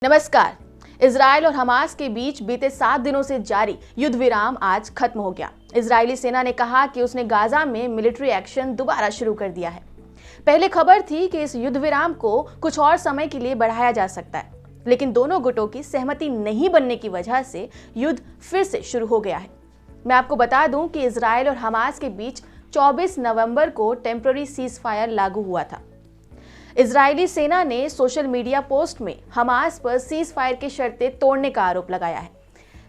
नमस्कार। इजराइल और हमास के बीच बीते 7 दिनों से जारी युद्ध विराम आज खत्म हो गया। इजरायली सेना ने कहा कि उसने गाजा में मिलिट्री एक्शन दोबारा शुरू कर दिया है। पहले खबर थी कि इस युद्ध विराम को कुछ और समय के लिए बढ़ाया जा सकता है, लेकिन दोनों गुटों की सहमति नहीं बनने की वजह से युद्ध फिर से शुरू हो गया है। मैं आपको बता दूं कि इजराइल और हमास के बीच 24 नवंबर को टेम्पररी सीज फायर लागू हुआ था। इजरायली सेना ने सोशल मीडिया पोस्ट में हमास पर सीज फायर की शर्तें तोड़ने का आरोप लगाया है।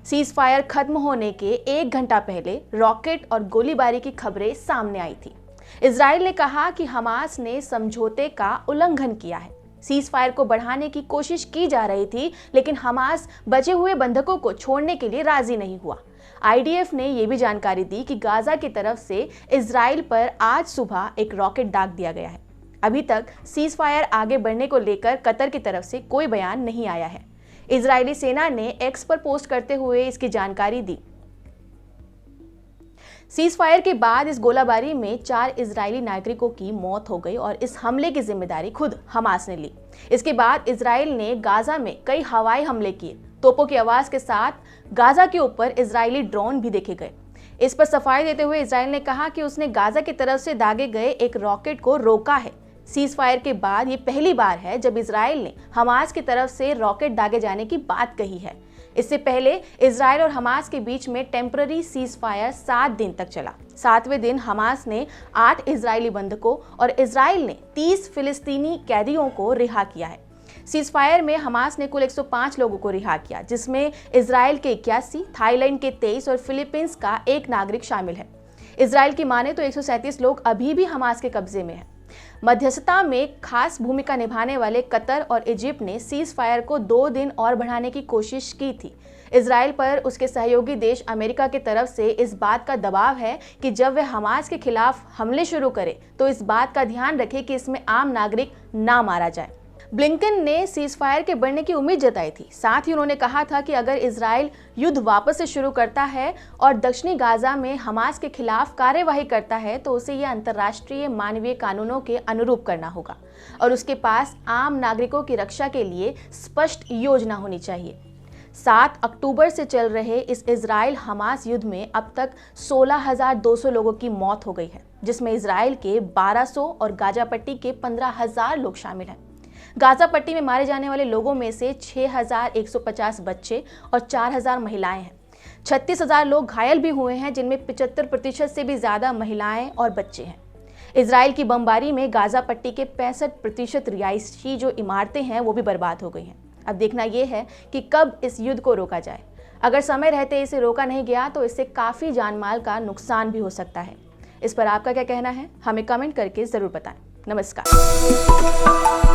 सीज फायर खत्म होने के 1 घंटा पहले रॉकेट और गोलीबारी की खबरें सामने आई थी। इजराइल ने कहा कि हमास ने समझौते का उल्लंघन किया है। सीज फायर को बढ़ाने की कोशिश की जा रही थी, लेकिन हमास बचे हुए बंधकों को छोड़ने के लिए राजी नहीं हुआ। आईडीएफ ने यह भी जानकारी दी कि गाजा की तरफ से इजराइल पर आज सुबह एक रॉकेट दाग दिया गया है। अभी तक सीज फायर आगे बढ़ने को लेकर कतर की तरफ से कोई बयान नहीं आया है। इजरायली सेना ने एक्स पर पोस्ट करते हुए इसकी जानकारी दी। सीज फायर के बाद इस गोलाबारी में 4 इजरायली नागरिकों की मौत हो गई और इस हमले की जिम्मेदारी खुद हमास ने ली। इसके बाद इजराइल ने गाजा में कई हवाई हमले किए। तोपों की आवाज के साथ गाजा के ऊपर इजरायली ड्रोन भी देखे गए। इस पर सफाई देते हुए इजराइल ने कहा कि उसने गाजा की तरफ से दागे गए एक रॉकेट को रोका है। सीज फायर के बाद ये पहली बार है जब इजराइल ने हमास की तरफ से रॉकेट दागे जाने की बात कही है। इससे पहले इजराइल और हमास के बीच में टेम्पररी सीज फायर 7 दिन तक चला। 7वें दिन हमास ने 8 इजरायली बंधकों और इजराइल ने 30 फिलिस्तीनी कैदियों को रिहा किया है। सीज फायर में हमास ने कुल 105 लोगों को रिहा किया, जिसमें इजराइल के 81, थाईलैंड के 23 और फिलीपींस का 1 नागरिक शामिल है। इजराइल की माने तो 137 लोग अभी भी हमास के कब्जे में हैं। मध्यस्थता में खास भूमिका निभाने वाले कतर और इजिप्ट ने सीज फायर को 2 दिन और बढ़ाने की कोशिश की थी। इजराइल पर उसके सहयोगी देश अमेरिका की तरफ से इस बात का दबाव है कि जब वह हमास के खिलाफ हमले शुरू करे तो इस बात का ध्यान रखे कि इसमें आम नागरिक ना मारा जाए। ब्लिंकन ने सीज फायर के बढ़ने की उम्मीद जताई थी। साथ ही उन्होंने कहा था कि अगर इजराइल युद्ध वापस से शुरू करता है और दक्षिणी गाजा में हमास के खिलाफ कार्यवाही करता है तो उसे यह अंतर्राष्ट्रीय मानवीय कानूनों के अनुरूप करना होगा और उसके पास आम नागरिकों की रक्षा के लिए स्पष्ट योजना होनी चाहिए। 7 अक्टूबर से चल रहे इस इजराइल हमास युद्ध में अब तक 16,200 लोगों की मौत हो गई है, जिसमें इजराइल के 1200 और गाजा पट्टी के 15,000 लोग शामिल हैं। गाजा पट्टी में मारे जाने वाले लोगों में से 6,150 बच्चे और 4,000 महिलाएं हैं। 36,000 लोग घायल भी हुए हैं, जिनमें 75% से भी ज्यादा महिलाएं और बच्चे हैं। इजराइल की बमबारी में गाजा पट्टी के 65% रिहायशी जो इमारतें हैं वो भी बर्बाद हो गई हैं। अब देखना यह है कि कब इस युद्ध को रोका जाए। अगर समय रहते इसे रोका नहीं गया तो इससे काफी जानमाल का नुकसान भी हो सकता है। इस पर आपका क्या कहना है, हमें कमेंट करके जरूर बताएं। नमस्कार।